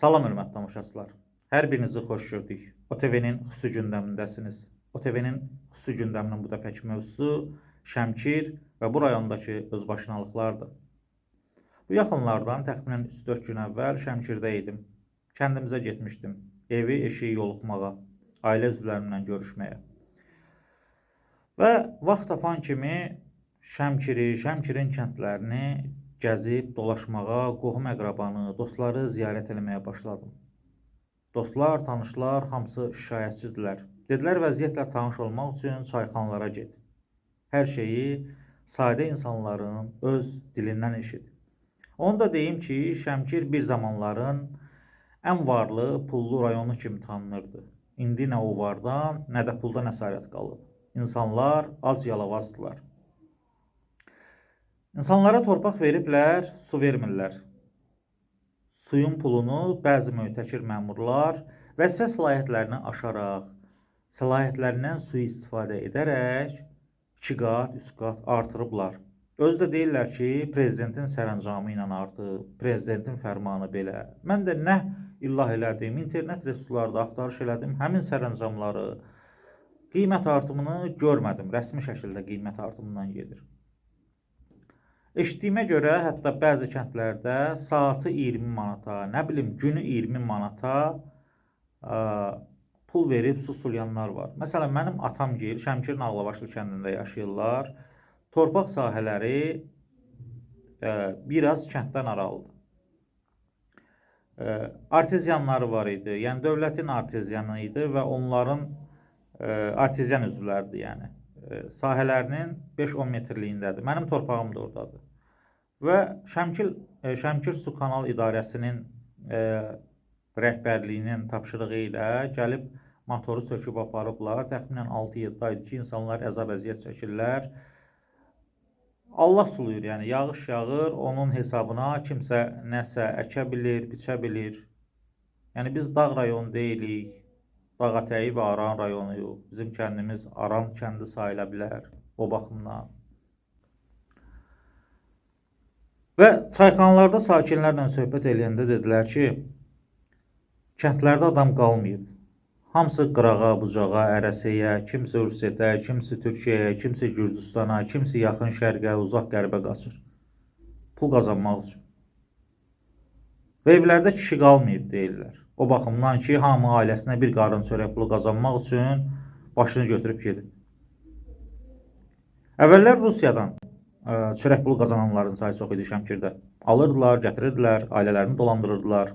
Salam hörmətli tamaşaçılar. Hər birinizi xoş gördük. OTV-nin xüsusi gündəmindəsiniz. OTV-nin xüsusi gündəminin bu dəfəki mövzusu Şəmkir və bu rayondakı özbaşınalıqlardır. Bu yaxınlardan təxminən 3-4 gün əvvəl Şəmkirdə idim. Kəndimizə getmişdim. Evi, eşiyi yoluxmağa, ailə üzvlərimlə görüşməyə. Və vaxt tapan kimi Şəmkirin kəndlərini gəzib, dolaşmağa, qohum-əqrabanı, dostları ziyarət eləməyə başladım. Dostlar, tanışlar, hamısı şikayətçidirlər. Dedilər, vəziyyətlə tanış olmaq üçün çayxanalara get. Hər şeyi sadə insanların öz dilindən eşit. Onu da deyim ki, Şəmkir bir zamanların ən varlı, pullu rayonu kimi tanınırdı. İndi nə o vardan, nə də puldan əsarət qalıb. İnsanlar ac-yalavazdılar. İnsanlara torpaq veriblər, su vermirlər. Suyun pulunu bəzi möhtəkir məmurlar vəzifə səlahiyyətlərini aşaraq, səlahiyyətlərindən suyu istifadə edərək 2 qat, 3 qat artırıblar. Özü də deyirlər ki, prezidentin sərəncamı ilə artıb, prezidentin fərmanı belə. Mən də nə illah elədim, internet resurslarda axtarış elədim, həmin sərəncamları, qiymət artımını görmədim. Rəsmi şəkildə qiymət artımından gedir. Eşitdiyimə görə, hətta bəzi kəndlərdə saatı 20 manata, nə bilim, günü 20 manata pul verib su sulayanlar var. Məsələn, mənim atamgil Şəmkirin Ağlavaşlı kəndində yaşayırlar. Torpaq sahələri biraz kənddən aralıdır. Artezyanları var idi, yəni dövlətin artezyanı idi və onların artezyan üzvləridir, yəni. Sahələrinin 5-10 metrliyindədir. Mənim torpağım da oradadır. Və Şəmkir Su Kanal İdarəsinin rəhbərliyinin tapşırığı ilə gəlib motoru söküb aparıblar. Təxminən 6-7 aydır ki, insanlar əzab-əziyyət çəkirlər. Allah suluyur, yəni yağış yağır, onun hesabına kimsə nəsə əkə bilir, biçə bilir. Yəni biz dağ rayonu deyilik. Dağətəyi və Aran rayonuyuq. Bizim kəndimiz Aran kəndi sayıla bilər o baxımdan. Və çayxanalarda sakinlərlə söhbət eləyəndə dedilər ki, kəndlərdə adam qalmayıb. Hamısı qırağa, bucağa, ərəsəyə, kimsə Ursetə, kimsə Türkiyəyə, kimsə Gürcüstana, kimsə yaxın şərqə, uzaq qərbə qaçır. Pul qazanmaq üçün. Və evlərdə kişi qalmayıb deyirlər. O baxımdan ki, hamı ailəsinə bir qarın çörək pulu qazanmaq üçün başını götürüb gedib. Əvvəllər Rusiyadan çörək pulu qazananların sayı çox idi Şəmkirdə. Alırdılar, gətirirdilər, ailələrini dolandırırdılar.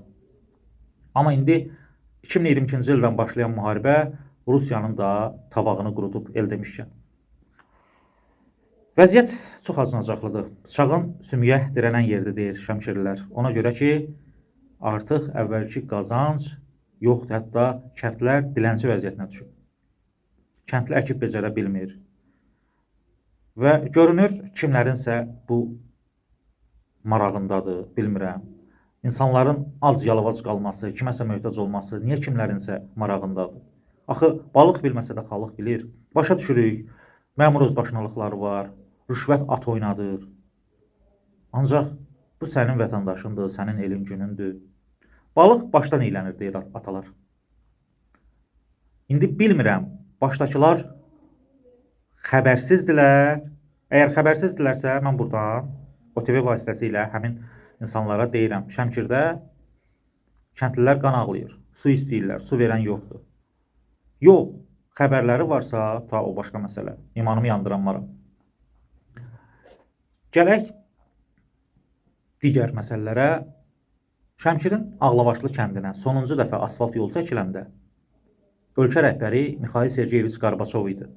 Amma indi 2022-ci ildən başlayan müharibə Rusiyanın da tavağını qurudub el demişkən. Vəziyyət çox acınacaqlıdır. Bıçağın sümüyə dirənən yerdə deyir Şəmkirlilər. Ona görə ki, artıq əvvəlki qazanc yoxdur, hətta kəndlər dilənçi vəziyyətinə düşüb. Kəndli əkib becərə bilmir. Və görünür, kimlərinsə bu marağındadır, bilmirəm. İnsanların ac-yalavac qalması, kiməsə möhtac olması, niyə kimlərinsə marağındadır? Axı, balıq bilməsə də xalq bilir. Başa düşürük, məmur özbaşınalıqları var, rüşvət at oynadır. Ancaq bu sənin vətəndaşındır, sənin elin günündür. Balıq başdan iylənir, deyir atalar. İndi bilmirəm, başdakılar xəbərsizdirlər. Əgər xəbərsizdirlərsə, mən buradan OTV vasitəsilə həmin insanlara deyirəm. Şəmkirdə kəndlilər qan ağlayır, su istəyirlər, su verən yoxdur. Yox, xəbərləri varsa, ta o başqa məsələ. İmanımı yandıranmaram. Gələk digər məsələlərə. Şəmkirin Ağlavaşlı kəndinə sonuncu dəfə asfalt yol çəkiləndə ölkə rəhbəri Mikhail Sergeyeviç Qarbaçov idi.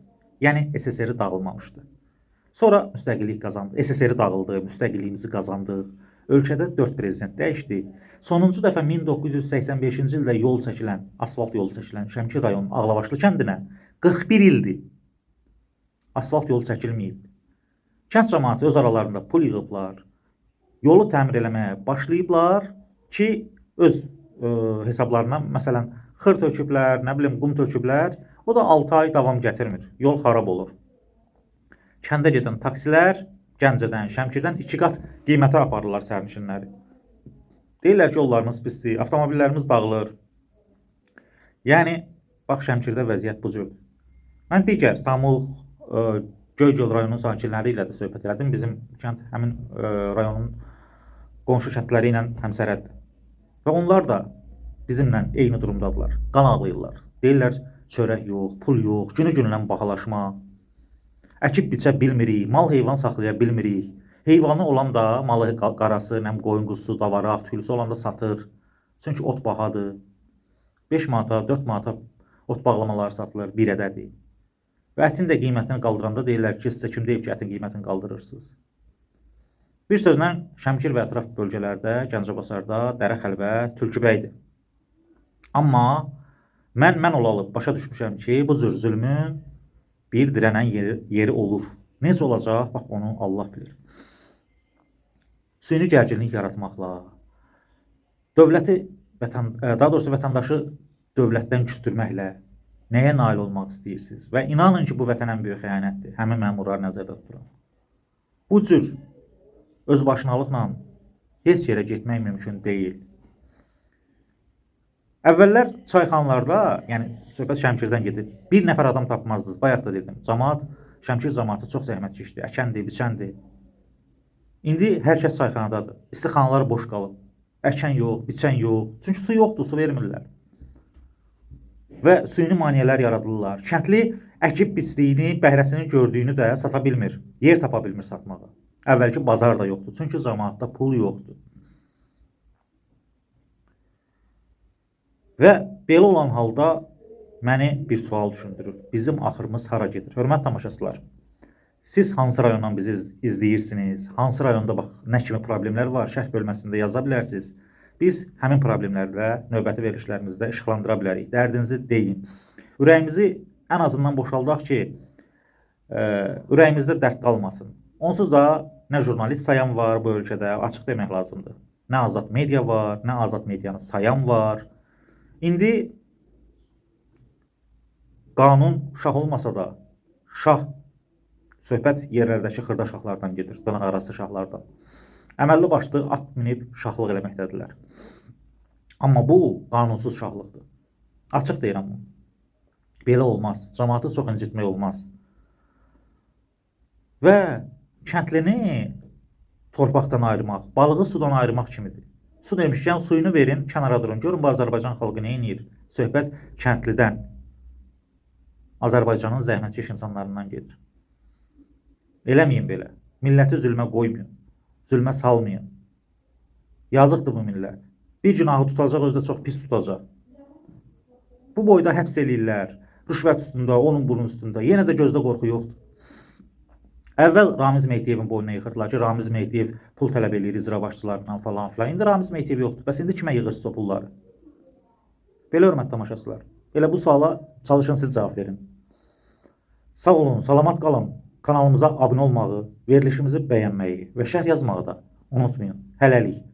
Yəni SSR dağılmamışdı. Sonra müstəqillik qazandı. SSR dağıldı, müstəqilliyimizi qazandıq. Ölkədə 4 prezident dəyişdi. Sonuncu dəfə 1985-ci ildə yol çəkilən, asfalt yolu çəkilən Şəmkir rayonunun Ağlavaşlı kəndinə 41 ildir. Asfalt yolu çəkilməyib. Kənd cəmaatı öz aralarında pul yığıblar. Yolu təmir eləməyə başlayıblar ki, öz hesablarına, məsələn, xır töküblər, nə bilim, qum töküblər. O da 6 ay davam gətirmir. Yol xarab olur. Kəndə gedən taksilər Gəncədən, Şəmkirdən 2 qat qiymətə aparırlar sərnişinləri. Deyirlər ki, yollarımız pisdir, avtomobillərimiz dağılır. Yəni, bax Şəmkirdə vəziyyət bu cürdür. Mən digər Samux, Göygöl rayonunun sakinləri ilə də söhbət elədim. Bizim kənd həmin rayonun qonşu kəndləri ilə həmsərhəddir. Və onlar da bizimlə eyni durumdadılar. Qan ağlayırlar. Deyirlər, çörək yox, pul yox, günü-gündən bahalaşma. Əkib biçə bilmirik, mal heyvan saxlaya bilmirik. Heyvanı olan da malı qarası, qoyun quzusu, davaraq, tülüsü olan da satır. Çünki ot bahadır. 5 manata, 4 manata ot bağlamaları satılır, bir ədədir. Və ətin də qiymətini qaldıranda deyirlər ki, sizə kim deyib ki, ətin qiymətini qaldırırsınız. Bir sözlə, Şəmkir və ətraf bölgələrdə, Gəncəbasarda dərə xəlvət, tülkübəydir. Amma mən olalı başa düşmüşəm ki, bu cür zülmün bir dirənən yeri olur. Necə olacaq? Bax, onu Allah bilir. Süni gərginlik yaratmaqla, daha doğrusu vətəndaşı dövlətdən küstürməklə nəyə nail olmaq istəyirsiniz? Və inanın ki, bu vətən ən böyük xəyanətdir. Həmin məmurlar nəzərdə tuturam. Bu cür özbaşınalıqla heç yerə getmək mümkün deyil. Əvvəllər çayxanalarda, yəni söhbət Şəmkirdən gedir, bir nəfər adam tapmazdınız. Bayaq da dedim, Şəmkir cəmaatı çox zəhmətkeşdir, əkəndir, biçəndir. İndi hər kəs çayxanadadır. İstixanalar boş qalıb. Əkən yox, biçən yox. Çünki su yoxdur, su vermirlər. Və süni maneələr yaradılırlar. Kəndli əkib biçdiyini, bəhrəsini gördüyünü də sata bilmir. Yer tapa bilmir satmağa. Əvvəlki bazar da yoxdur. Çünki cəmaatda pul yoxdur. Və belə olan halda məni bir sual düşündürür. Bizim axırımız hara gedir? Hörmətli tamaşaçılar, siz hansı rayondan bizi izləyirsiniz? Hansı rayonda bax nə kimi problemlər var? Şərh bölməsində yaza bilərsiniz. Biz həmin problemlərlə növbəti verilişlərimizdə işıqlandıra bilərik. Dərdinizi deyin. Ürəyimizi ən azından boşaldaq ki, ürəyimizdə dərd qalmasın. Onsuz da nə jurnalist sayan var bu ölkədə, açıq demək lazımdır. Nə azad media var, nə azad medianı sayan var. İndi qanun şah olmasa da, söhbət yerlərdəki xırda şahlardan gedir, dırnaq arası şahlardan. Əməlli başlı at minib şahlıq eləməkdədirlər. Amma bu qanunsuz şahlıqdır. Açıq deyirəm bunu. Belə olmaz. Cəmaatı çox incitmək olmaz. Və kəndlini torpaqdan ayırmaq, balığı sudan ayırmaq kimidir. Su demişkən suyunu verin, kənara durun. Görün bu Azərbaycan xalqı nə edir? Söhbət kəndlidən, Azərbaycanın zəhmətkeş insanlarından gedir. Eləməyin belə. Milləti zülmə qoymayın. Zülmə salmayın. Yazıqdır bu millət. Bir günahı tutacaq, özü də çox pis tutacaq. Bu boyda həbs eləyirlər. Rüşvət üstündə, onun bunun üstündə. Yenə də gözdə qorxu yoxdur. Əvvəl Ramiz Mehdiyevin boynuna yıxırdılar ki, Ramiz Mehdiyev pul tələb eləyir icra başçılarından falan filan. İndi Ramiz Mehdiyev yoxdur. Bəs indi kimə yığırsınız o pulları? Belə hörmətli tamaşaçılar. Elə bu suala çalışın siz cavab verin. Sağ olun, salamat qalın. Kanalımıza abunə olmağı, verilişimizi bəyənməyi və şərh yazmağı da unutmayın. Hələlik.